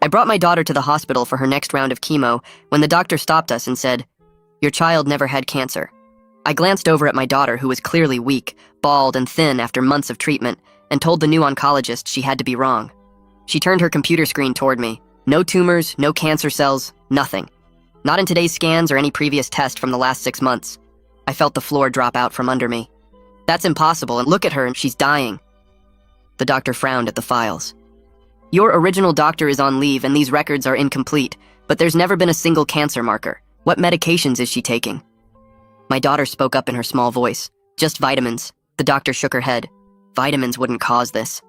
brought my daughter to the hospital for her next round of chemo when the doctor stopped us and said, "Your child never had cancer." I glanced over at my daughter, who was clearly weak, bald, and thin after months of treatment, and told the new oncologist she had to be wrong. She turned her computer screen toward me. No tumors, no cancer cells, nothing. Not in today's scans or any previous test from the last 6 months. I felt the floor drop out from under me. That's impossible, and look at her, she's dying. The doctor frowned at the files. Your original doctor is on leave and these records are incomplete, but there's never been a single cancer marker. What medications is she taking? My daughter spoke up in her small voice. Just vitamins. The doctor shook her head. Vitamins wouldn't cause this.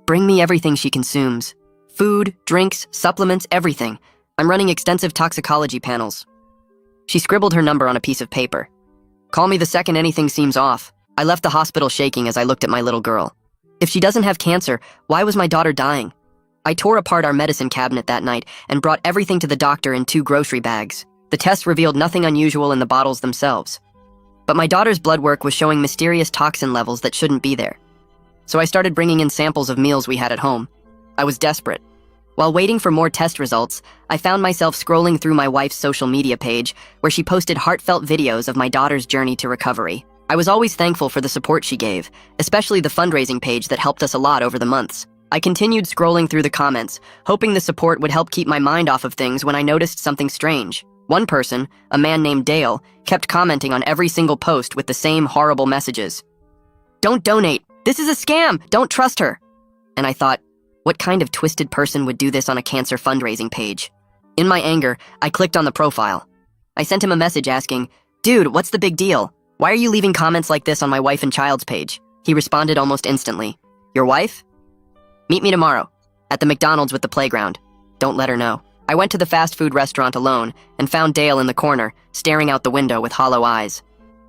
Bring me everything she consumes. Food, drinks, supplements, everything. I'm running extensive toxicology panels. She scribbled her number on a piece of paper. Call me the second anything seems off. I left the hospital shaking as I looked at my little girl. If she doesn't have cancer, why was my daughter dying? I tore apart our medicine cabinet that night and brought everything to the doctor in 2 grocery bags. The tests revealed nothing unusual in the bottles themselves. But my daughter's blood work was showing mysterious toxin levels that shouldn't be there. So I started bringing in samples of meals we had at home. I was desperate. While waiting for more test results, I found myself scrolling through my wife's social media page, where she posted heartfelt videos of my daughter's journey to recovery. I was always thankful for the support she gave, especially the fundraising page that helped us a lot over the months. I continued scrolling through the comments, hoping the support would help keep my mind off of things when I noticed something strange. One person, a man named Dale, kept commenting on every single post with the same horrible messages. "Don't donate! This is a scam! Don't trust her!" And I thought, what kind of twisted person would do this on a cancer fundraising page? In my anger, I clicked on the profile. I sent him a message asking, "Dude, what's the big deal? Why are you leaving comments like this on my wife and child's page?" He responded almost instantly. "Your wife? Meet me tomorrow, at the McDonald's with the playground. Don't let her know." I went to the fast food restaurant alone and found Dale in the corner, staring out the window with hollow eyes.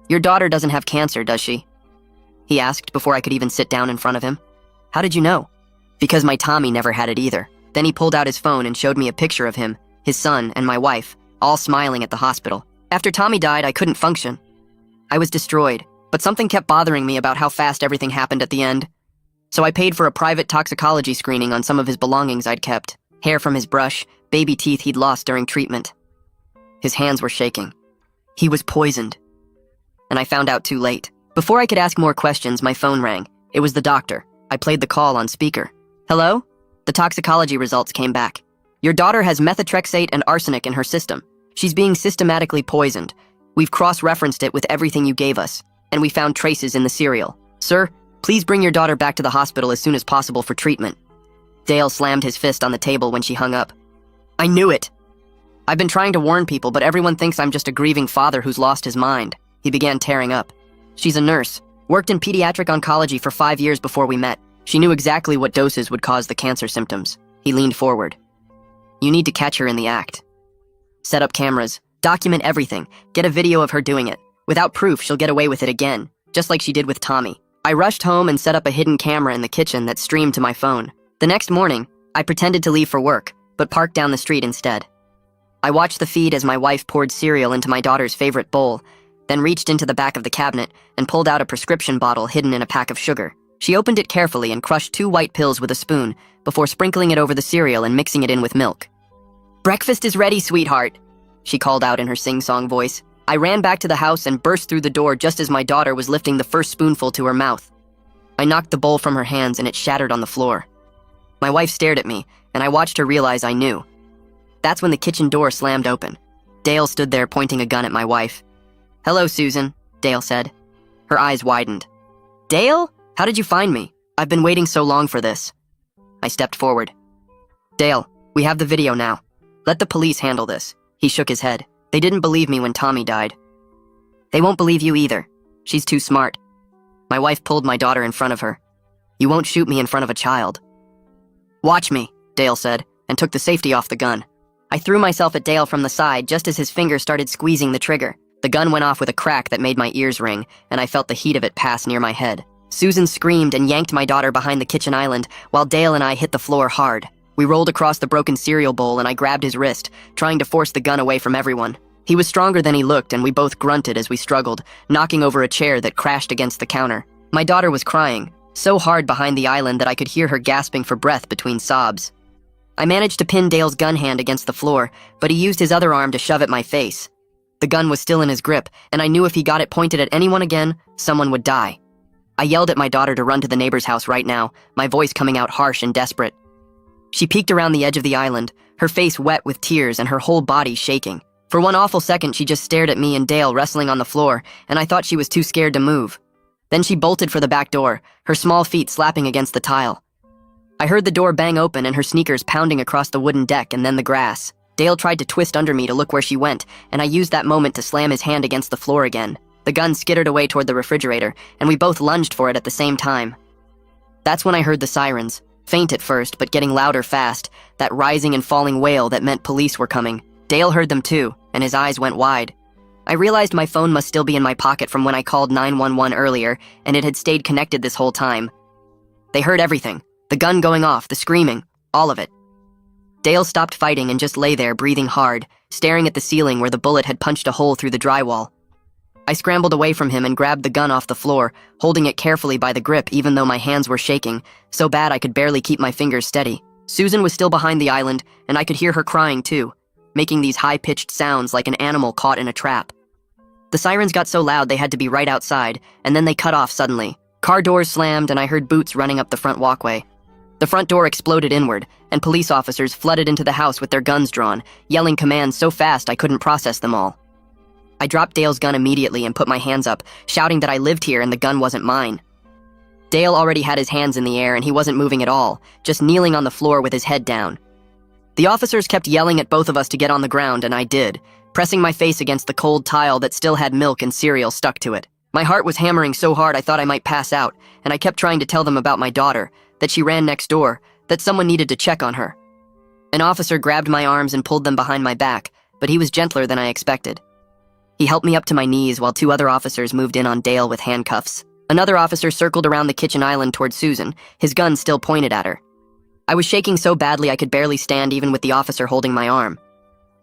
"Your daughter doesn't have cancer, does she?" he asked before I could even sit down in front of him. "How did you know?" "Because my Tommy never had it either." Then he pulled out his phone and showed me a picture of him, his son, and my wife, all smiling at the hospital. After Tommy died, I couldn't function. I was destroyed, but something kept bothering me about how fast everything happened at the end. So I paid for a private toxicology screening on some of his belongings I'd kept. Hair from his brush, baby teeth he'd lost during treatment. His hands were shaking. He was poisoned. And I found out too late. Before I could ask more questions, my phone rang. It was the doctor. I played the call on speaker. "Hello?" The toxicology results came back. "Your daughter has methotrexate and arsenic in her system. She's being systematically poisoned. We've cross-referenced it with everything you gave us, and we found traces in the cereal. Sir, please bring your daughter back to the hospital as soon as possible for treatment." Dale slammed his fist on the table when she hung up. "I knew it! I've been trying to warn people, but everyone thinks I'm just a grieving father who's lost his mind." He began tearing up. "She's a nurse, worked in pediatric oncology for 5 years before we met. She knew exactly what doses would cause the cancer symptoms." He leaned forward. "You need to catch her in the act. Set up cameras, document everything, get a video of her doing it. Without proof, she'll get away with it again, just like she did with Tommy." I rushed home and set up a hidden camera in the kitchen that streamed to my phone. The next morning, I pretended to leave for work, but parked down the street instead. I watched the feed as my wife poured cereal into my daughter's favorite bowl, then reached into the back of the cabinet and pulled out a prescription bottle hidden in a pack of sugar. She opened it carefully and crushed 2 white pills with a spoon before sprinkling it over the cereal and mixing it in with milk. "Breakfast is ready, sweetheart," she called out in her sing-song voice. I ran back to the house and burst through the door just as my daughter was lifting the first spoonful to her mouth. I knocked the bowl from her hands and it shattered on the floor. My wife stared at me, and I watched her realize I knew. That's when the kitchen door slammed open. Dale stood there pointing a gun at my wife. "Hello, Susan," Dale said. Her eyes widened. "Dale? How did you find me? I've been waiting so long for this." I stepped forward. "Dale, we have the video now. Let the police handle this." He shook his head. "They didn't believe me when Tommy died." "They won't believe you either. She's too smart." My wife pulled my daughter in front of her. "You won't shoot me in front of a child." "Watch me," Dale said, and took the safety off the gun. I threw myself at Dale from the side just as his finger started squeezing the trigger. The gun went off with a crack that made my ears ring, and I felt the heat of it pass near my head. Susan screamed and yanked my daughter behind the kitchen island, while Dale and I hit the floor hard. We rolled across the broken cereal bowl and I grabbed his wrist, trying to force the gun away from everyone. He was stronger than he looked, and we both grunted as we struggled, knocking over a chair that crashed against the counter. My daughter was crying, so hard behind the island that I could hear her gasping for breath between sobs. I managed to pin Dale's gun hand against the floor, but he used his other arm to shove at my face. The gun was still in his grip, and I knew if he got it pointed at anyone again, someone would die. I yelled at my daughter to run to the neighbor's house right now, my voice coming out harsh and desperate. She peeked around the edge of the island, her face wet with tears and her whole body shaking. For one awful second, she just stared at me and Dale wrestling on the floor, and I thought she was too scared to move. Then she bolted for the back door, her small feet slapping against the tile. I heard the door bang open and her sneakers pounding across the wooden deck and then the grass. Dale tried to twist under me to look where she went, and I used that moment to slam his hand against the floor again. The gun skittered away toward the refrigerator, and we both lunged for it at the same time. That's when I heard the sirens, faint at first, but getting louder fast, that rising and falling wail that meant police were coming. Dale heard them too, and his eyes went wide. I realized my phone must still be in my pocket from when I called 911 earlier, and it had stayed connected this whole time. They heard everything, the gun going off, the screaming, all of it. Dale stopped fighting and just lay there, breathing hard, staring at the ceiling where the bullet had punched a hole through the drywall. I scrambled away from him and grabbed the gun off the floor, holding it carefully by the grip even though my hands were shaking, so bad I could barely keep my fingers steady. Susan was still behind the island, and I could hear her crying too, making these high-pitched sounds like an animal caught in a trap. The sirens got so loud they had to be right outside, and then they cut off suddenly. Car doors slammed and I heard boots running up the front walkway. The front door exploded inward, and police officers flooded into the house with their guns drawn, yelling commands so fast I couldn't process them all. I dropped Dale's gun immediately and put my hands up, shouting that I lived here and the gun wasn't mine. Dale already had his hands in the air and he wasn't moving at all, just kneeling on the floor with his head down. The officers kept yelling at both of us to get on the ground, and I did, pressing my face against the cold tile that still had milk and cereal stuck to it. My heart was hammering so hard I thought I might pass out, and I kept trying to tell them about my daughter, that she ran next door, that someone needed to check on her. An officer grabbed my arms and pulled them behind my back, but he was gentler than I expected. He helped me up to my knees while two other officers moved in on Dale with handcuffs. Another officer circled around the kitchen island toward Susan, his gun still pointed at her. I was shaking so badly I could barely stand even with the officer holding my arm.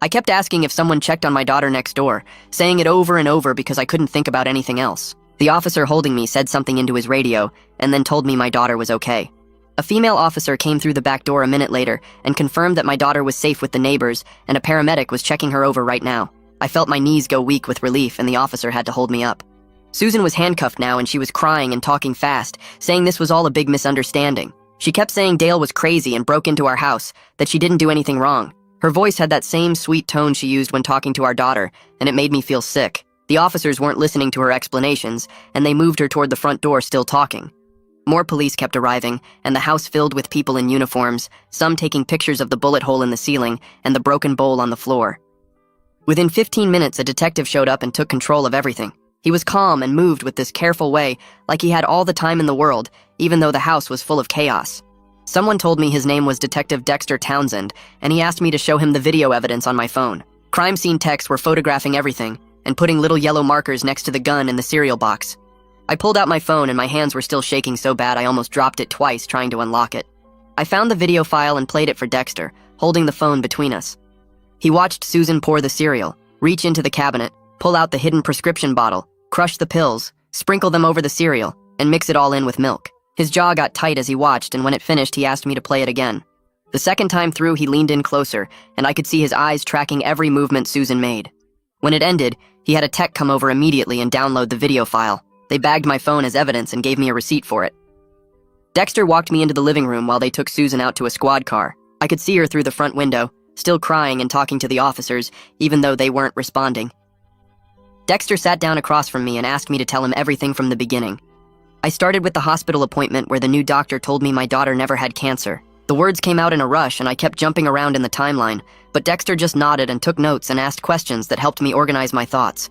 I kept asking if someone checked on my daughter next door, saying it over and over because I couldn't think about anything else. The officer holding me said something into his radio and then told me my daughter was okay. A female officer came through the back door a minute later and confirmed that my daughter was safe with the neighbors and a paramedic was checking her over right now. I felt my knees go weak with relief and the officer had to hold me up. Susan was handcuffed now and she was crying and talking fast, saying this was all a big misunderstanding. She kept saying Dale was crazy and broke into our house, that she didn't do anything wrong. Her voice had that same sweet tone she used when talking to our daughter, and it made me feel sick. The officers weren't listening to her explanations, and they moved her toward the front door still talking. More police kept arriving, and the house filled with people in uniforms, some taking pictures of the bullet hole in the ceiling and the broken bowl on the floor. Within 15 minutes, a detective showed up and took control of everything. He was calm and moved with this careful way, like he had all the time in the world, even though the house was full of chaos. Someone told me his name was Detective Dexter Townsend, and he asked me to show him the video evidence on my phone. Crime scene techs were photographing everything and putting little yellow markers next to the gun in the cereal box. I pulled out my phone and my hands were still shaking so bad I almost dropped it twice trying to unlock it. I found the video file and played it for Dexter, holding the phone between us. He watched Susan pour the cereal, reach into the cabinet, pull out the hidden prescription bottle, crush the pills, sprinkle them over the cereal, and mix it all in with milk. His jaw got tight as he watched, and when it finished, he asked me to play it again. The second time through, he leaned in closer, and I could see his eyes tracking every movement Susan made. When it ended, he had a tech come over immediately and download the video file. They bagged my phone as evidence and gave me a receipt for it. Dexter walked me into the living room while they took Susan out to a squad car. I could see her through the front window, still crying and talking to the officers, even though they weren't responding. Dexter sat down across from me and asked me to tell him everything from the beginning. I started with the hospital appointment where the new doctor told me my daughter never had cancer. The words came out in a rush and I kept jumping around in the timeline, but Dexter just nodded and took notes and asked questions that helped me organize my thoughts.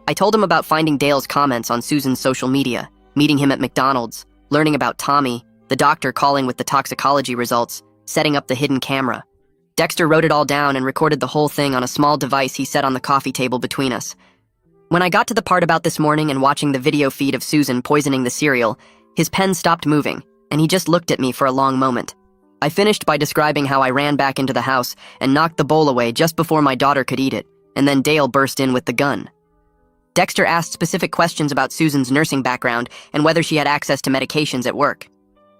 I told him about finding Dale's comments on Susan's social media, meeting him at McDonald's, learning about Tommy, the doctor calling with the toxicology results, setting up the hidden camera. Dexter wrote it all down and recorded the whole thing on a small device he set on the coffee table between us. When I got to the part about this morning and watching the video feed of Susan poisoning the cereal, his pen stopped moving, and he just looked at me for a long moment. I finished by describing how I ran back into the house and knocked the bowl away just before my daughter could eat it, and then Dale burst in with the gun. Dexter asked specific questions about Susan's nursing background and whether she had access to medications at work.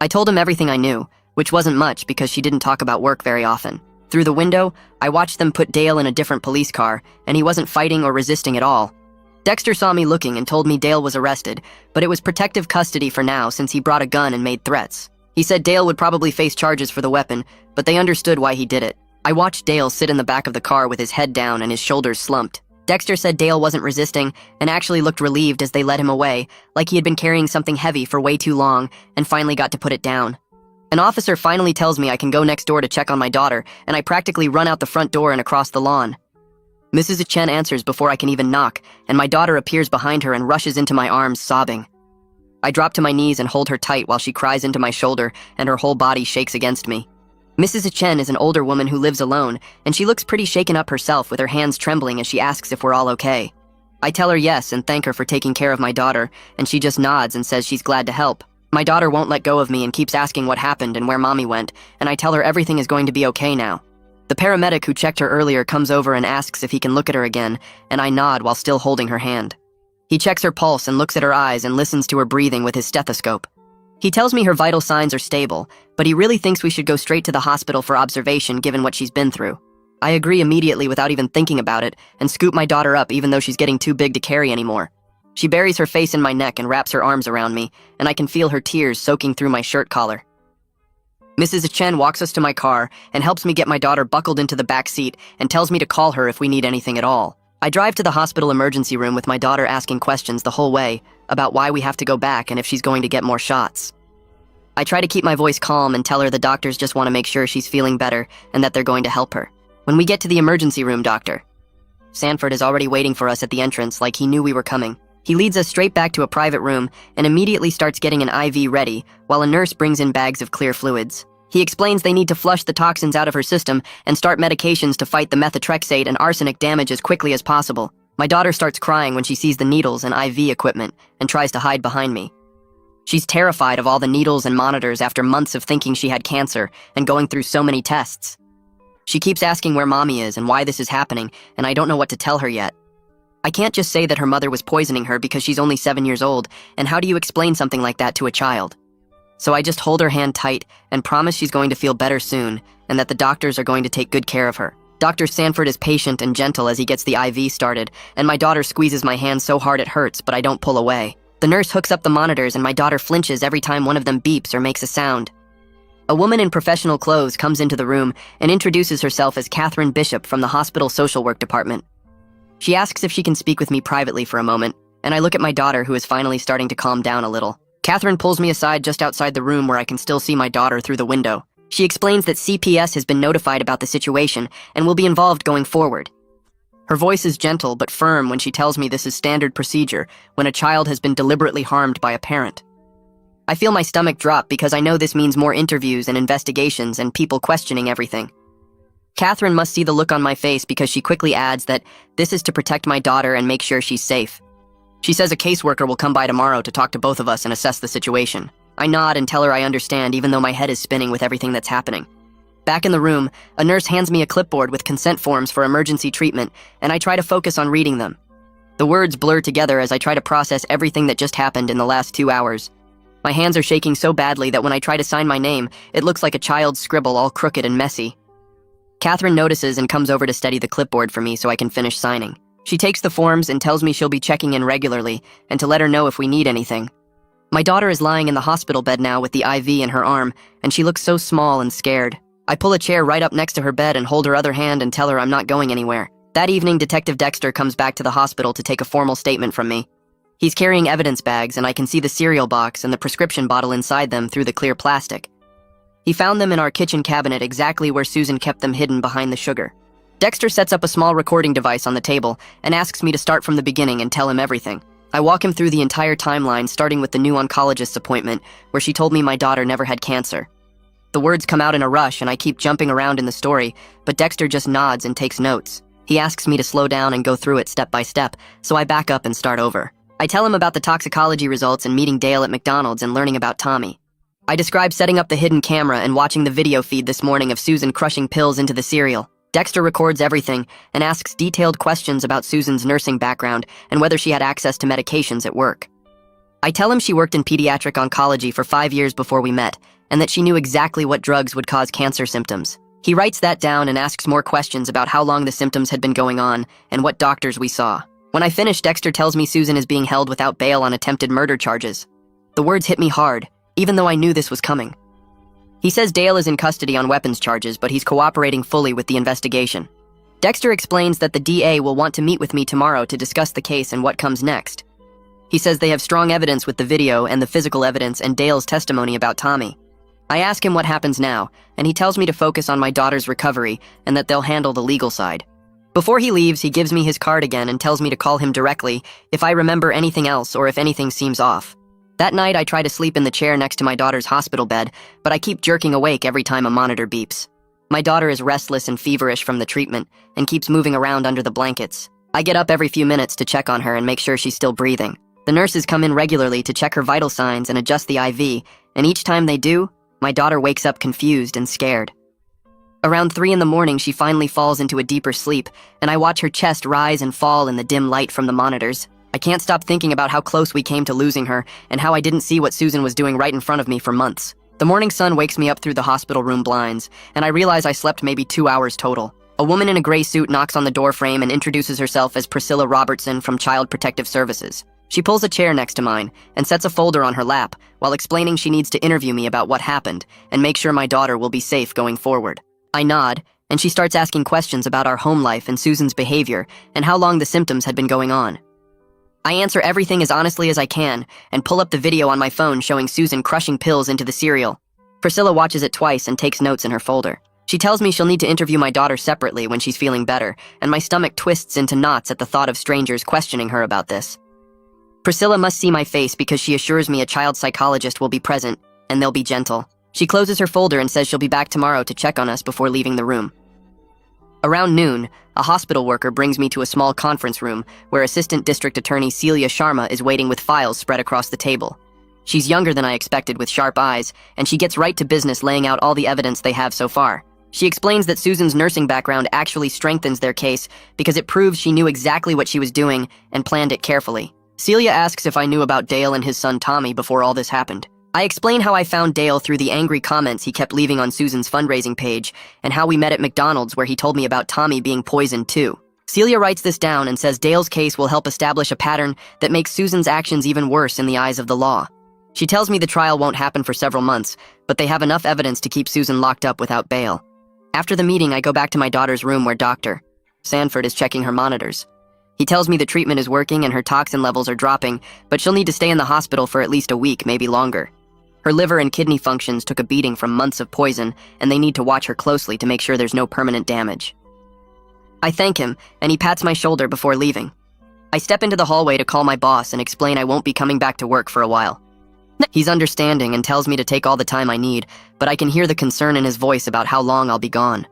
I told him everything I knew, which wasn't much because she didn't talk about work very often. Through the window, I watched them put Dale in a different police car, and he wasn't fighting or resisting at all. Dexter saw me looking and told me Dale was arrested, but it was protective custody for now since he brought a gun and made threats. He said Dale would probably face charges for the weapon, but they understood why he did it. I watched Dale sit in the back of the car with his head down and his shoulders slumped. Dexter said Dale wasn't resisting and actually looked relieved as they led him away, like he had been carrying something heavy for way too long and finally got to put it down. An officer finally tells me I can go next door to check on my daughter, and I practically run out the front door and across the lawn. Mrs. Chen answers before I can even knock, and my daughter appears behind her and rushes into my arms, sobbing. I drop to my knees and hold her tight while she cries into my shoulder and her whole body shakes against me. Mrs. Chen is an older woman who lives alone, and she looks pretty shaken up herself with her hands trembling as she asks if we're all okay. I tell her yes and thank her for taking care of my daughter, and she just nods and says she's glad to help. My daughter won't let go of me and keeps asking what happened and where mommy went, and I tell her everything is going to be okay now. The paramedic who checked her earlier comes over and asks if he can look at her again, and I nod while still holding her hand. He checks her pulse and looks at her eyes and listens to her breathing with his stethoscope. He tells me her vital signs are stable, but he really thinks we should go straight to the hospital for observation given what she's been through. I agree immediately without even thinking about it and scoop my daughter up even though she's getting too big to carry anymore. She buries her face in my neck and wraps her arms around me, and I can feel her tears soaking through my shirt collar. Mrs. Chen walks us to my car and helps me get my daughter buckled into the back seat and tells me to call her if we need anything at all. I drive to the hospital emergency room with my daughter asking questions the whole way about why we have to go back and if she's going to get more shots. I try to keep my voice calm and tell her the doctors just want to make sure she's feeling better and that they're going to help her. When we get to the emergency room, Dr. Sanford is already waiting for us at the entrance like he knew we were coming. He leads us straight back to a private room and immediately starts getting an IV ready while a nurse brings in bags of clear fluids. He explains they need to flush the toxins out of her system and start medications to fight the methotrexate and arsenic damage as quickly as possible. My daughter starts crying when she sees the needles and IV equipment and tries to hide behind me. She's terrified of all the needles and monitors after months of thinking she had cancer and going through so many tests. She keeps asking where mommy is and why this is happening, and I don't know what to tell her yet. I can't just say that her mother was poisoning her because she's only 7 years old, and how do you explain something like that to a child? So I just hold her hand tight and promise she's going to feel better soon and that the doctors are going to take good care of her. Dr. Sanford is patient and gentle as he gets the IV started, and my daughter squeezes my hand so hard it hurts, but I don't pull away. The nurse hooks up the monitors and my daughter flinches every time one of them beeps or makes a sound. A woman in professional clothes comes into the room and introduces herself as Catherine Bishop from the hospital social work department. She asks if she can speak with me privately for a moment, and I look at my daughter who is finally starting to calm down a little. Catherine pulls me aside just outside the room where I can still see my daughter through the window. She explains that CPS has been notified about the situation and will be involved going forward. Her voice is gentle but firm when she tells me this is standard procedure when a child has been deliberately harmed by a parent. I feel my stomach drop because I know this means more interviews and investigations and people questioning everything. Catherine must see the look on my face because she quickly adds that this is to protect my daughter and make sure she's safe. She says a caseworker will come by tomorrow to talk to both of us and assess the situation. I nod and tell her I understand even though my head is spinning with everything that's happening. Back in the room, a nurse hands me a clipboard with consent forms for emergency treatment, and I try to focus on reading them. The words blur together as I try to process everything that just happened in the last 2 hours. My hands are shaking so badly that when I try to sign my name, it looks like a child's scribble all crooked and messy. Catherine notices and comes over to steady the clipboard for me so I can finish signing. She takes the forms and tells me she'll be checking in regularly and to let her know if we need anything. My daughter is lying in the hospital bed now with the IV in her arm, and she looks so small and scared. I pull a chair right up next to her bed and hold her other hand and tell her I'm not going anywhere. That evening, Detective Dexter comes back to the hospital to take a formal statement from me. He's carrying evidence bags, and I can see the cereal box and the prescription bottle inside them through the clear plastic. He found them in our kitchen cabinet exactly where Susan kept them hidden behind the sugar. Dexter sets up a small recording device on the table and asks me to start from the beginning and tell him everything. I walk him through the entire timeline, starting with the new oncologist's appointment, where she told me my daughter never had cancer. The words come out in a rush and I keep jumping around in the story, but Dexter just nods and takes notes. He asks me to slow down and go through it step by step, so I back up and start over. I tell him about the toxicology results and meeting Dale at McDonald's and learning about Tommy. I describe setting up the hidden camera and watching the video feed this morning of Susan crushing pills into the cereal. Dexter records everything and asks detailed questions about Susan's nursing background and whether she had access to medications at work. I tell him she worked in pediatric oncology for 5 years before we met, and that she knew exactly what drugs would cause cancer symptoms. He writes that down and asks more questions about how long the symptoms had been going on and what doctors we saw. When I finish, Dexter tells me Susan is being held without bail on attempted murder charges. The words hit me hard, even though I knew this was coming. He says Dale is in custody on weapons charges, but he's cooperating fully with the investigation. Dexter explains that the DA will want to meet with me tomorrow to discuss the case and what comes next. He says they have strong evidence with the video and the physical evidence and Dale's testimony about Tommy. I ask him what happens now, and he tells me to focus on my daughter's recovery and that they'll handle the legal side. Before he leaves, he gives me his card again and tells me to call him directly if I remember anything else or if anything seems off. That night, I try to sleep in the chair next to my daughter's hospital bed, but I keep jerking awake every time a monitor beeps. My daughter is restless and feverish from the treatment and keeps moving around under the blankets. I get up every few minutes to check on her and make sure she's still breathing. The nurses come in regularly to check her vital signs and adjust the IV, and each time they do, my daughter wakes up confused and scared. Around 3 in the morning, she finally falls into a deeper sleep, and I watch her chest rise and fall in the dim light from the monitors. I can't stop thinking about how close we came to losing her and how I didn't see what Susan was doing right in front of me for months. The morning sun wakes me up through the hospital room blinds, and I realize I slept maybe 2 hours total. A woman in a gray suit knocks on the door frame and introduces herself as Priscilla Robertson from Child Protective Services. She pulls a chair next to mine and sets a folder on her lap while explaining she needs to interview me about what happened and make sure my daughter will be safe going forward. I nod, and she starts asking questions about our home life and Susan's behavior and how long the symptoms had been going on. I answer everything as honestly as I can and pull up the video on my phone showing Susan crushing pills into the cereal. Priscilla watches it twice and takes notes in her folder. She tells me she'll need to interview my daughter separately when she's feeling better, and my stomach twists into knots at the thought of strangers questioning her about this. Priscilla must see my face because she assures me a child psychologist will be present, and they'll be gentle. She closes her folder and says she'll be back tomorrow to check on us before leaving the room. Around noon, a hospital worker brings me to a small conference room where Assistant District Attorney Celia Sharma is waiting with files spread across the table. She's younger than I expected with sharp eyes, and she gets right to business laying out all the evidence they have so far. She explains that Susan's nursing background actually strengthens their case because it proves she knew exactly what she was doing and planned it carefully. Celia asks if I knew about Dale and his son Tommy before all this happened. I explain how I found Dale through the angry comments he kept leaving on Susan's fundraising page and how we met at McDonald's where he told me about Tommy being poisoned too. Celia writes this down and says Dale's case will help establish a pattern that makes Susan's actions even worse in the eyes of the law. She tells me the trial won't happen for several months, but they have enough evidence to keep Susan locked up without bail. After the meeting, I go back to my daughter's room where Dr. Sanford is checking her monitors. He tells me the treatment is working and her toxin levels are dropping, but she'll need to stay in the hospital for at least a week, maybe longer. Her liver and kidney functions took a beating from months of poison, and they need to watch her closely to make sure there's no permanent damage. I thank him, and he pats my shoulder before leaving. I step into the hallway to call my boss and explain I won't be coming back to work for a while. He's understanding and tells me to take all the time I need, but I can hear the concern in his voice about how long I'll be gone.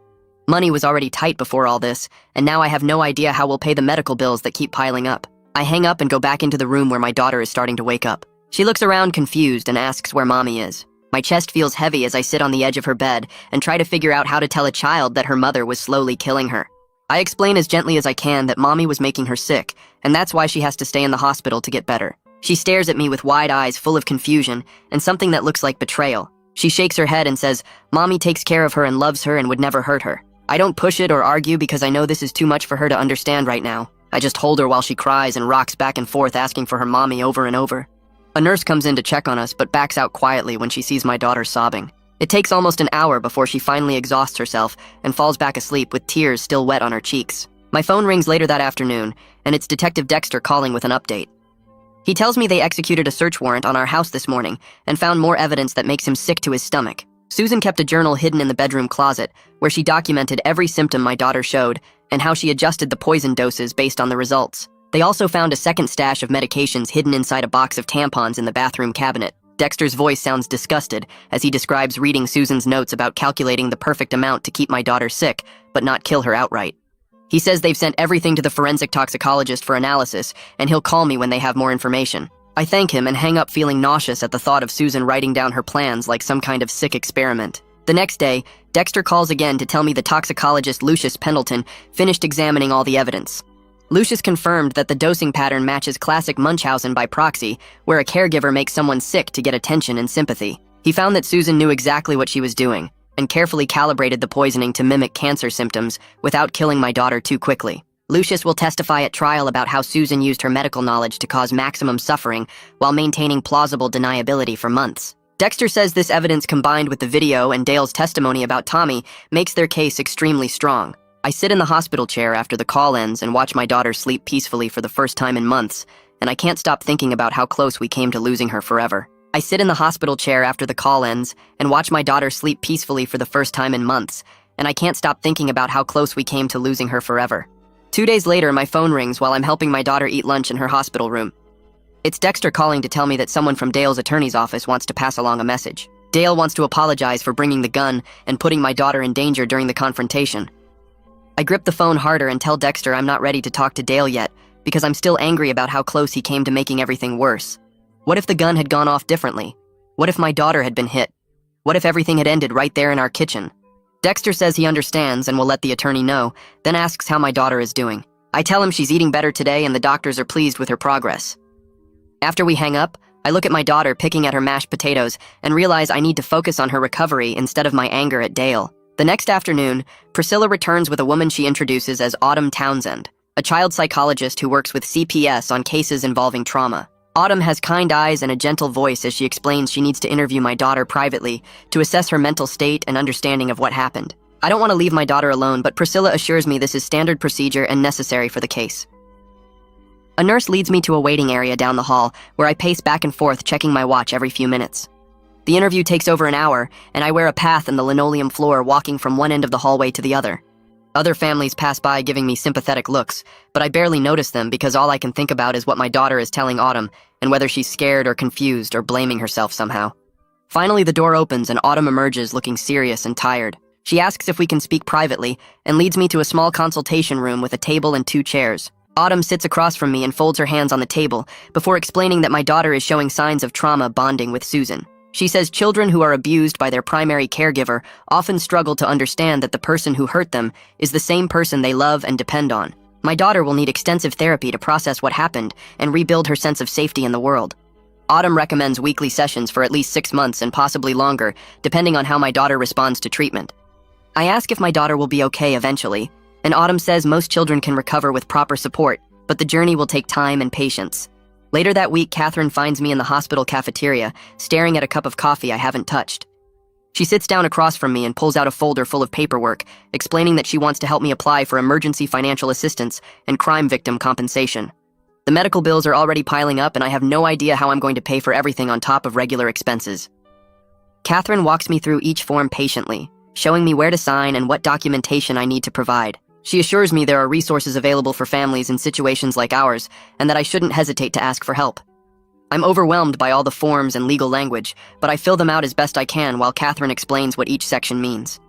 Money was already tight before all this, and now I have no idea how we'll pay the medical bills that keep piling up. I hang up and go back into the room where my daughter is starting to wake up. She looks around confused and asks where Mommy is. My chest feels heavy as I sit on the edge of her bed and try to figure out how to tell a child that her mother was slowly killing her. I explain as gently as I can that Mommy was making her sick, and that's why she has to stay in the hospital to get better. She stares at me with wide eyes full of confusion and something that looks like betrayal. She shakes her head and says, Mommy takes care of her and loves her and would never hurt her. I don't push it or argue because I know this is too much for her to understand right now. I just hold her while she cries and rocks back and forth asking for her mommy over and over. A nurse comes in to check on us but backs out quietly when she sees my daughter sobbing. It takes almost an hour before she finally exhausts herself and falls back asleep with tears still wet on her cheeks. My phone rings later that afternoon, and it's Detective Dexter calling with an update. He tells me they executed a search warrant on our house this morning and found more evidence that makes him sick to his stomach. Susan kept a journal hidden in the bedroom closet where she documented every symptom my daughter showed and how she adjusted the poison doses based on the results. They also found a second stash of medications hidden inside a box of tampons in the bathroom cabinet. Dexter's voice sounds disgusted as he describes reading Susan's notes about calculating the perfect amount to keep my daughter sick, but not kill her outright. He says they've sent everything to the forensic toxicologist for analysis, and he'll call me when they have more information. I thank him and hang up feeling nauseous at the thought of Susan writing down her plans like some kind of sick experiment. The next day, Dexter calls again to tell me the toxicologist Lucius Pendleton finished examining all the evidence. Lucius confirmed that the dosing pattern matches classic Munchausen by proxy, where a caregiver makes someone sick to get attention and sympathy. He found that Susan knew exactly what she was doing and carefully calibrated the poisoning to mimic cancer symptoms without killing my daughter too quickly. Lucius will testify at trial about how Susan used her medical knowledge to cause maximum suffering while maintaining plausible deniability for months. Dexter says this evidence combined with the video and Dale's testimony about Tommy makes their case extremely strong. I sit in the hospital chair after the call ends and watch my daughter sleep peacefully for the first time in months, and I can't stop thinking about how close we came to losing her forever. I sit in the hospital chair after the call ends and watch my daughter sleep peacefully for the first time in months, and I can't stop thinking about how close we came to losing her forever. 2 days later, my phone rings while I'm helping my daughter eat lunch in her hospital room. It's Dexter calling to tell me that someone from Dale's attorney's office wants to pass along a message. Dale wants to apologize for bringing the gun and putting my daughter in danger during the confrontation. I grip the phone harder and tell Dexter I'm not ready to talk to Dale yet because I'm still angry about how close he came to making everything worse. What if the gun had gone off differently? What if my daughter had been hit? What if everything had ended right there in our kitchen? Dexter says he understands and will let the attorney know, then asks how my daughter is doing. I tell him she's eating better today and the doctors are pleased with her progress. After we hang up, I look at my daughter picking at her mashed potatoes and realize I need to focus on her recovery instead of my anger at Dale. The next afternoon, Priscilla returns with a woman she introduces as Autumn Townsend, a child psychologist who works with CPS on cases involving trauma. Autumn has kind eyes and a gentle voice as she explains she needs to interview my daughter privately to assess her mental state and understanding of what happened. I don't want to leave my daughter alone, but Priscilla assures me this is standard procedure and necessary for the case. A nurse leads me to a waiting area down the hall where I pace back and forth, checking my watch every few minutes. The interview takes over an hour, and I wear a path in the linoleum floor, walking from one end of the hallway to the other. Other families pass by giving me sympathetic looks, but I barely notice them because all I can think about is what my daughter is telling Autumn and whether she's scared or confused or blaming herself somehow. Finally, the door opens and Autumn emerges looking serious and tired. She asks if we can speak privately and leads me to a small consultation room with a table and 2 chairs. Autumn sits across from me and folds her hands on the table before explaining that my daughter is showing signs of trauma bonding with Susan. She says children who are abused by their primary caregiver often struggle to understand that the person who hurt them is the same person they love and depend on. My daughter will need extensive therapy to process what happened and rebuild her sense of safety in the world. Autumn recommends weekly sessions for at least 6 months and possibly longer, depending on how my daughter responds to treatment. I ask if my daughter will be okay eventually, and Autumn says most children can recover with proper support, but the journey will take time and patience. Later that week, Catherine finds me in the hospital cafeteria, staring at a cup of coffee I haven't touched. She sits down across from me and pulls out a folder full of paperwork, explaining that she wants to help me apply for emergency financial assistance and crime victim compensation. The medical bills are already piling up, and I have no idea how I'm going to pay for everything on top of regular expenses. Catherine walks me through each form patiently, showing me where to sign and what documentation I need to provide. She assures me there are resources available for families in situations like ours, and that I shouldn't hesitate to ask for help. I'm overwhelmed by all the forms and legal language, but I fill them out as best I can while Catherine explains what each section means.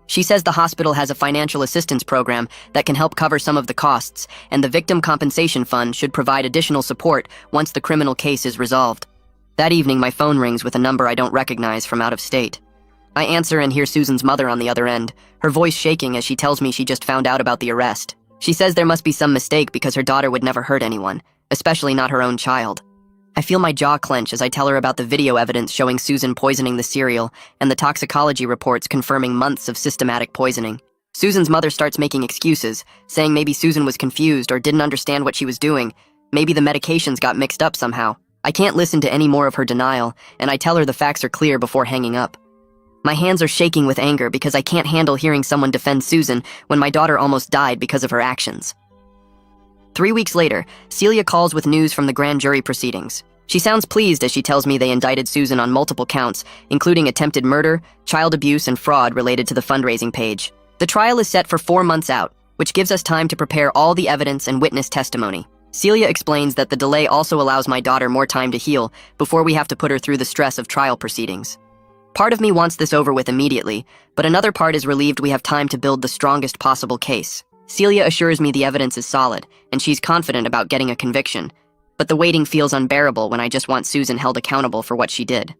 She says the hospital has a financial assistance program that can help cover some of the costs, and the Victim Compensation Fund should provide additional support once the criminal case is resolved. That evening, my phone rings with a number I don't recognize from out of state. I answer and hear Susan's mother on the other end, her voice shaking as she tells me she just found out about the arrest. She says there must be some mistake because her daughter would never hurt anyone, especially not her own child. I feel my jaw clench as I tell her about the video evidence showing Susan poisoning the cereal and the toxicology reports confirming months of systematic poisoning. Susan's mother starts making excuses, saying maybe Susan was confused or didn't understand what she was doing. Maybe the medications got mixed up somehow. I can't listen to any more of her denial, and I tell her the facts are clear before hanging up. My hands are shaking with anger because I can't handle hearing someone defend Susan when my daughter almost died because of her actions. 3 weeks later, Celia calls with news from the grand jury proceedings. She sounds pleased as she tells me they indicted Susan on multiple counts, including attempted murder, child abuse, and fraud related to the fundraising page. The trial is set for 4 months out, which gives us time to prepare all the evidence and witness testimony. Celia explains that the delay also allows my daughter more time to heal before we have to put her through the stress of trial proceedings. Part of me wants this over with immediately, but another part is relieved we have time to build the strongest possible case. Celia assures me the evidence is solid, and she's confident about getting a conviction, but the waiting feels unbearable when I just want Susan held accountable for what she did.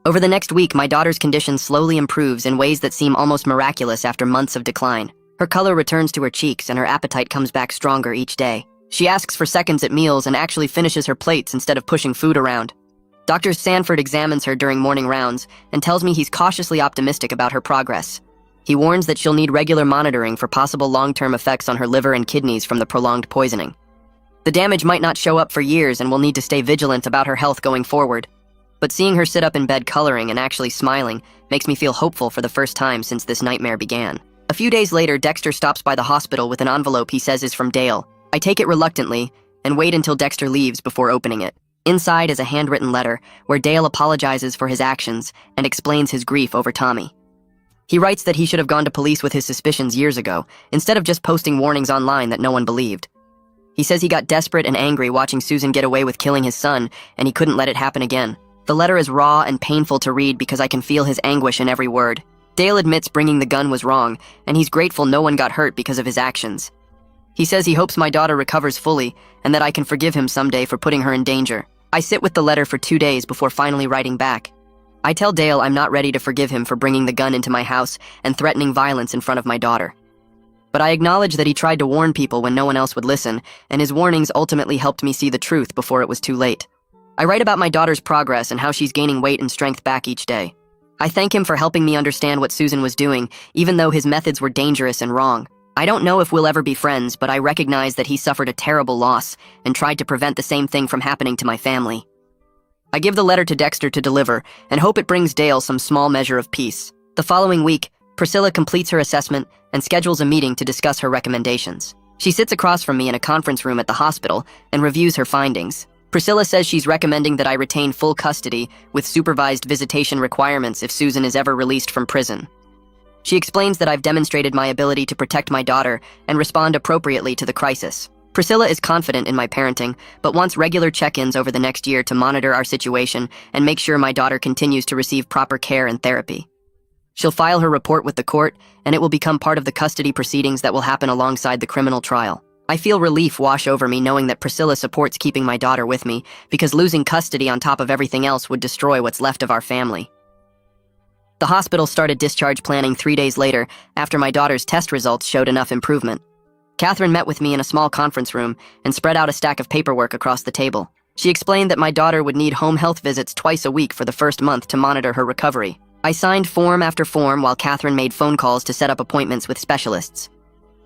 Over the next week, my daughter's condition slowly improves in ways that seem almost miraculous after months of decline. Her color returns to her cheeks and her appetite comes back stronger each day. She asks for seconds at meals and actually finishes her plates instead of pushing food around. Dr. Sanford examines her during morning rounds and tells me he's cautiously optimistic about her progress. He warns that she'll need regular monitoring for possible long-term effects on her liver and kidneys from the prolonged poisoning. The damage might not show up for years and we'll need to stay vigilant about her health going forward. But seeing her sit up in bed coloring and actually smiling makes me feel hopeful for the first time since this nightmare began. A few days later, Dexter stops by the hospital with an envelope he says is from Dale. I take it reluctantly and wait until Dexter leaves before opening it. Inside is a handwritten letter where Dale apologizes for his actions and explains his grief over Tommy. He writes that he should have gone to police with his suspicions years ago, instead of just posting warnings online that no one believed. He says he got desperate and angry watching Susan get away with killing his son, and he couldn't let it happen again. The letter is raw and painful to read because I can feel his anguish in every word. Dale admits bringing the gun was wrong, and he's grateful no one got hurt because of his actions. He says he hopes my daughter recovers fully, and that I can forgive him someday for putting her in danger. I sit with the letter for 2 days before finally writing back. I tell Dale I'm not ready to forgive him for bringing the gun into my house and threatening violence in front of my daughter. But I acknowledge that he tried to warn people when no one else would listen, and his warnings ultimately helped me see the truth before it was too late. I write about my daughter's progress and how she's gaining weight and strength back each day. I thank him for helping me understand what Susan was doing, even though his methods were dangerous and wrong. I don't know if we'll ever be friends, but I recognize that he suffered a terrible loss and tried to prevent the same thing from happening to my family. I give the letter to Dexter to deliver and hope it brings Dale some small measure of peace. The following week, Priscilla completes her assessment and schedules a meeting to discuss her recommendations. She sits across from me in a conference room at the hospital and reviews her findings. Priscilla says she's recommending that I retain full custody with supervised visitation requirements if Susan is ever released from prison. She explains that I've demonstrated my ability to protect my daughter and respond appropriately to the crisis. Priscilla is confident in my parenting, but wants regular check-ins over the next year to monitor our situation and make sure my daughter continues to receive proper care and therapy. She'll file her report with the court, and it will become part of the custody proceedings that will happen alongside the criminal trial. I feel relief wash over me knowing that Priscilla supports keeping my daughter with me, because losing custody on top of everything else would destroy what's left of our family. The hospital started discharge planning 3 days later, after my daughter's test results showed enough improvement. Catherine met with me in a small conference room and spread out a stack of paperwork across the table. She explained that my daughter would need home health visits twice a week for the first month to monitor her recovery. I signed form after form while Catherine made phone calls to set up appointments with specialists.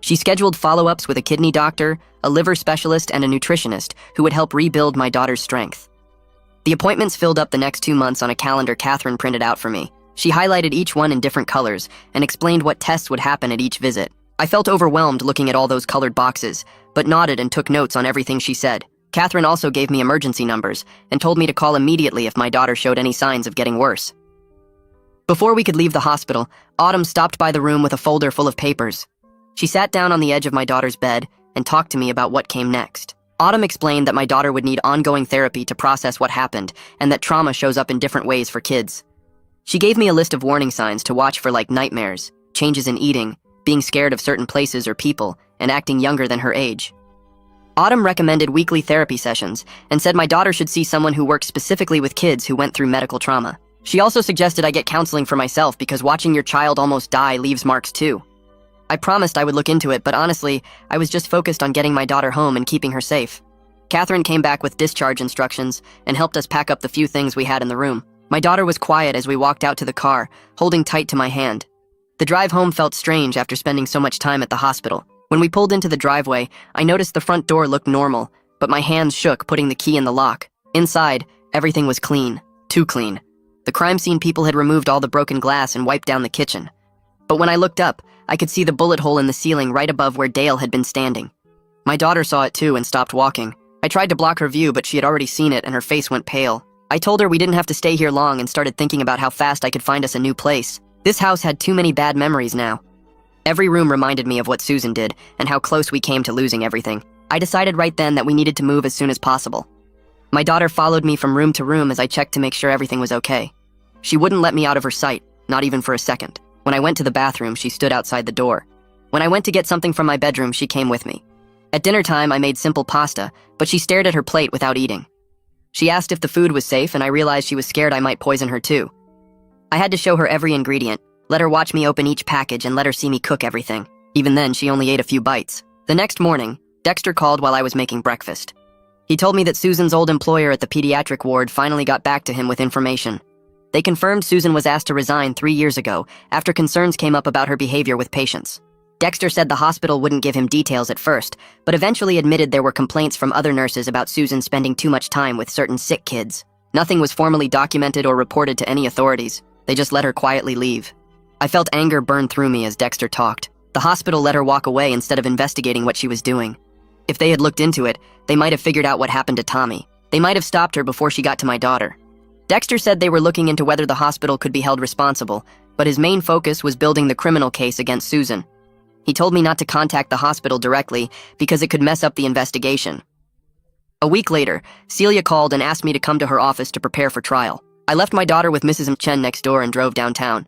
She scheduled follow-ups with a kidney doctor, a liver specialist, and a nutritionist who would help rebuild my daughter's strength. The appointments filled up the next 2 months on a calendar Catherine printed out for me. She highlighted each one in different colors and explained what tests would happen at each visit. I felt overwhelmed looking at all those colored boxes, but nodded and took notes on everything she said. Catherine also gave me emergency numbers and told me to call immediately if my daughter showed any signs of getting worse. Before we could leave the hospital, Autumn stopped by the room with a folder full of papers. She sat down on the edge of my daughter's bed and talked to me about what came next. Autumn explained that my daughter would need ongoing therapy to process what happened and that trauma shows up in different ways for kids. She gave me a list of warning signs to watch for, like nightmares, changes in eating, being scared of certain places or people, and acting younger than her age. Autumn recommended weekly therapy sessions and said my daughter should see someone who worked specifically with kids who went through medical trauma. She also suggested I get counseling for myself because watching your child almost die leaves marks too. I promised I would look into it, but honestly, I was just focused on getting my daughter home and keeping her safe. Catherine came back with discharge instructions and helped us pack up the few things we had in the room. My daughter was quiet as we walked out to the car, holding tight to my hand. The drive home felt strange after spending so much time at the hospital. When we pulled into the driveway, I noticed the front door looked normal, but my hands shook putting the key in the lock. Inside, everything was clean. Too clean. The crime scene people had removed all the broken glass and wiped down the kitchen. But when I looked up, I could see the bullet hole in the ceiling right above where Dale had been standing. My daughter saw it too and stopped walking. I tried to block her view, but she had already seen it and her face went pale. I told her we didn't have to stay here long and started thinking about how fast I could find us a new place. This house had too many bad memories now. Every room reminded me of what Susan did and how close we came to losing everything. I decided right then that we needed to move as soon as possible. My daughter followed me from room to room as I checked to make sure everything was okay. She wouldn't let me out of her sight, not even for a second. When I went to the bathroom, she stood outside the door. When I went to get something from my bedroom, she came with me. At dinner time, I made simple pasta, but she stared at her plate without eating. She asked if the food was safe, and I realized she was scared I might poison her too. I had to show her every ingredient, let her watch me open each package, and let her see me cook everything. Even then, she only ate a few bites. The next morning, Dexter called while I was making breakfast. He told me that Susan's old employer at the pediatric ward finally got back to him with information. They confirmed Susan was asked to resign 3 years ago after concerns came up about her behavior with patients. Dexter said the hospital wouldn't give him details at first, but eventually admitted there were complaints from other nurses about Susan spending too much time with certain sick kids. Nothing was formally documented or reported to any authorities. They just let her quietly leave. I felt anger burn through me as Dexter talked. The hospital let her walk away instead of investigating what she was doing. If they had looked into it, they might have figured out what happened to Tommy. They might have stopped her before she got to my daughter. Dexter said they were looking into whether the hospital could be held responsible, but his main focus was building the criminal case against Susan. He told me not to contact the hospital directly because it could mess up the investigation. A week later, Celia called and asked me to come to her office to prepare for trial. I left my daughter with Mrs. Chen next door and drove downtown.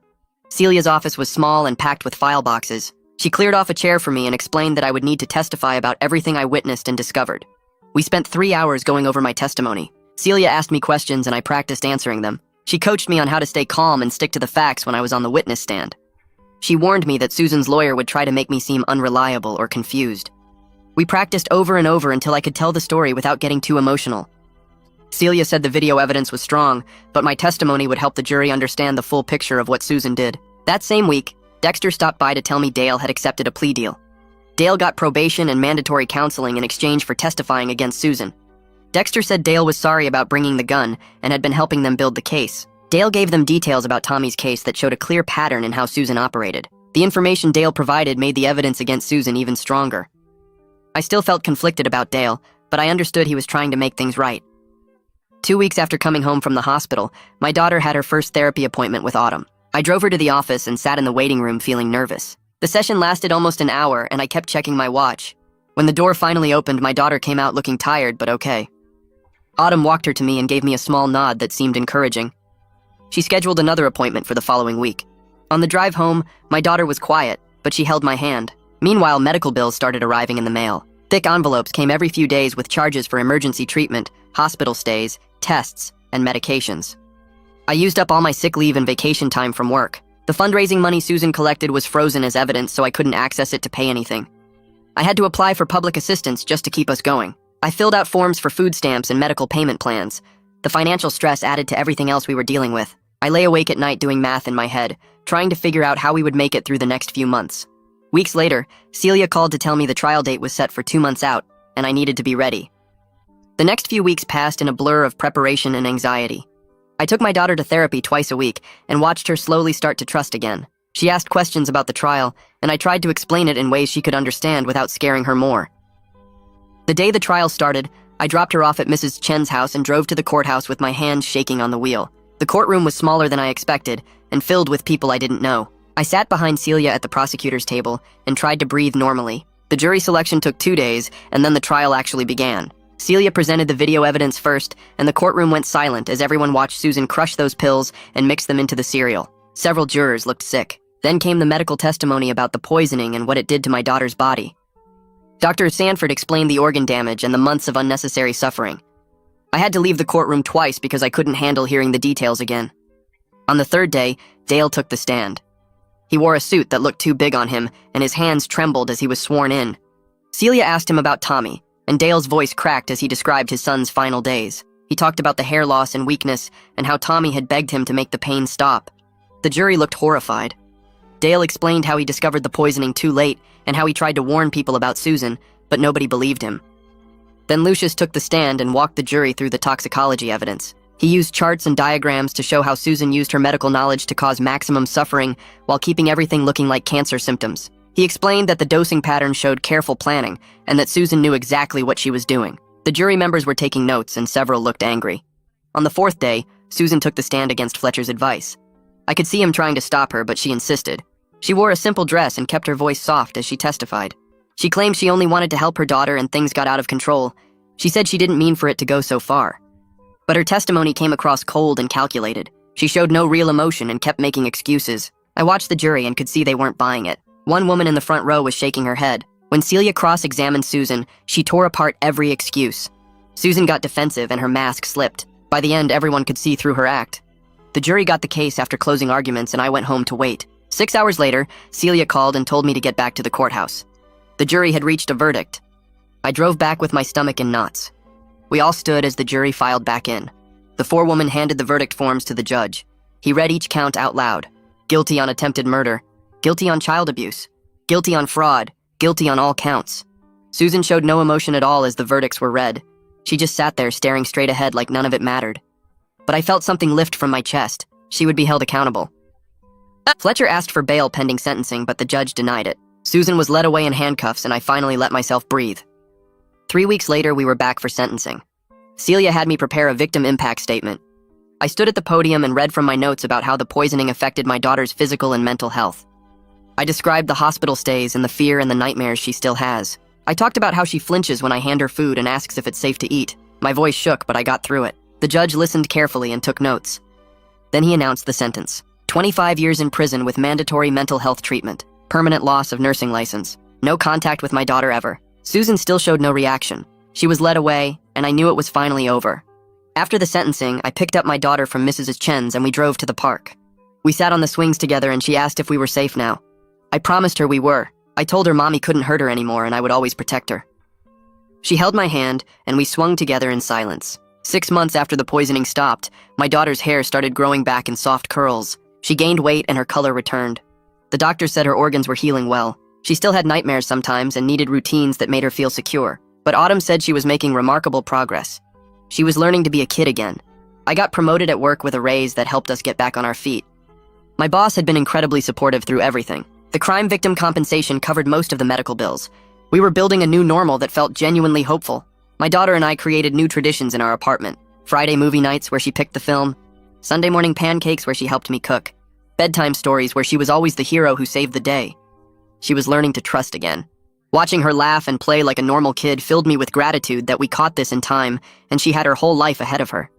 Celia's office was small and packed with file boxes. She cleared off a chair for me and explained that I would need to testify about everything I witnessed and discovered. We spent 3 hours going over my testimony. Celia asked me questions and I practiced answering them. She coached me on how to stay calm and stick to the facts when I was on the witness stand. She warned me that Susan's lawyer would try to make me seem unreliable or confused. We practiced over and over until I could tell the story without getting too emotional. Celia said the video evidence was strong, but my testimony would help the jury understand the full picture of what Susan did. That same week, Dexter stopped by to tell me Dale had accepted a plea deal. Dale got probation and mandatory counseling in exchange for testifying against Susan. Dexter said Dale was sorry about bringing the gun and had been helping them build the case. Dale gave them details about Tommy's case that showed a clear pattern in how Susan operated. The information Dale provided made the evidence against Susan even stronger. I still felt conflicted about Dale, but I understood he was trying to make things right. 2 weeks after coming home from the hospital, my daughter had her first therapy appointment with Autumn. I drove her to the office and sat in the waiting room feeling nervous. The session lasted almost an hour, and I kept checking my watch. When the door finally opened, my daughter came out looking tired but okay. Autumn walked her to me and gave me a small nod that seemed encouraging. She scheduled another appointment for the following week. On the drive home, my daughter was quiet, but she held my hand. Meanwhile, medical bills started arriving in the mail. Thick envelopes came every few days with charges for emergency treatment, hospital stays, tests, and medications. I used up all my sick leave and vacation time from work. The fundraising money Susan collected was frozen as evidence, so I couldn't access it to pay anything. I had to apply for public assistance just to keep us going. I filled out forms for food stamps and medical payment plans. The financial stress added to everything else we were dealing with. I lay awake at night doing math in my head, trying to figure out how we would make it through the next few months. Weeks later, Celia called to tell me the trial date was set for 2 months out, and I needed to be ready. The next few weeks passed in a blur of preparation and anxiety. I took my daughter to therapy twice a week and watched her slowly start to trust again. She asked questions about the trial, and I tried to explain it in ways she could understand without scaring her more. The day the trial started, I dropped her off at Mrs. Chen's house and drove to the courthouse with my hands shaking on the wheel. The courtroom was smaller than I expected and filled with people I didn't know. I sat behind Celia at the prosecutor's table and tried to breathe normally. The jury selection took 2 days, and then the trial actually began. Celia presented the video evidence first, and the courtroom went silent as everyone watched Susan crush those pills and mix them into the cereal. Several jurors looked sick. Then came the medical testimony about the poisoning and what it did to my daughter's body. Dr. Sanford explained the organ damage and the months of unnecessary suffering. I had to leave the courtroom twice because I couldn't handle hearing the details again. On the third day, Dale took the stand. He wore a suit that looked too big on him, and his hands trembled as he was sworn in. Celia asked him about Tommy, and Dale's voice cracked as he described his son's final days. He talked about the hair loss and weakness, and how Tommy had begged him to make the pain stop. The jury looked horrified. Dale explained how he discovered the poisoning too late, and how he tried to warn people about Susan, but nobody believed him. Then Lucius took the stand and walked the jury through the toxicology evidence. He used charts and diagrams to show how Susan used her medical knowledge to cause maximum suffering while keeping everything looking like cancer symptoms. He explained that the dosing pattern showed careful planning and that Susan knew exactly what she was doing. The jury members were taking notes and several looked angry. On the fourth day, Susan took the stand against Fletcher's advice. I could see him trying to stop her, but she insisted. She wore a simple dress and kept her voice soft as she testified. She claimed she only wanted to help her daughter and things got out of control. She said she didn't mean for it to go so far. But her testimony came across cold and calculated. She showed no real emotion and kept making excuses. I watched the jury and could see they weren't buying it. One woman in the front row was shaking her head. When Celia cross-examined Susan, she tore apart every excuse. Susan got defensive and her mask slipped. By the end, everyone could see through her act. The jury got the case after closing arguments, and I went home to wait. 6 hours later, Celia called and told me to get back to the courthouse. The jury had reached a verdict. I drove back with my stomach in knots. We all stood as the jury filed back in. The forewoman handed the verdict forms to the judge. He read each count out loud. Guilty on attempted murder. Guilty on child abuse. Guilty on fraud. Guilty on all counts. Susan showed no emotion at all as the verdicts were read. She just sat there staring straight ahead like none of it mattered. But I felt something lift from my chest. She would be held accountable. Fletcher asked for bail pending sentencing, but the judge denied it. Susan was led away in handcuffs, and I finally let myself breathe. 3 weeks later, we were back for sentencing. Celia had me prepare a victim impact statement. I stood at the podium and read from my notes about how the poisoning affected my daughter's physical and mental health. I described the hospital stays and the fear and the nightmares she still has. I talked about how she flinches when I hand her food and asks if it's safe to eat. My voice shook, but I got through it. The judge listened carefully and took notes. Then he announced the sentence. 25 years in prison with mandatory mental health treatment. Permanent loss of nursing license. No contact with my daughter ever. Susan still showed no reaction. She was led away, and I knew it was finally over. After the sentencing, I picked up my daughter from Mrs. Chen's and we drove to the park. We sat on the swings together and she asked if we were safe now. I promised her we were. I told her Mommy couldn't hurt her anymore and I would always protect her. She held my hand and we swung together in silence. 6 months after the poisoning stopped, my daughter's hair started growing back in soft curls. She gained weight and her color returned. The doctor said her organs were healing well. She still had nightmares sometimes and needed routines that made her feel secure. But Autumn said she was making remarkable progress. She was learning to be a kid again. I got promoted at work with a raise that helped us get back on our feet. My boss had been incredibly supportive through everything. The crime victim compensation covered most of the medical bills. We were building a new normal that felt genuinely hopeful. My daughter and I created new traditions in our apartment. Friday movie nights where she picked the film. Sunday morning pancakes where she helped me cook. Bedtime stories where she was always the hero who saved the day. She was learning to trust again. Watching her laugh and play like a normal kid filled me with gratitude that we caught this in time and she had her whole life ahead of her.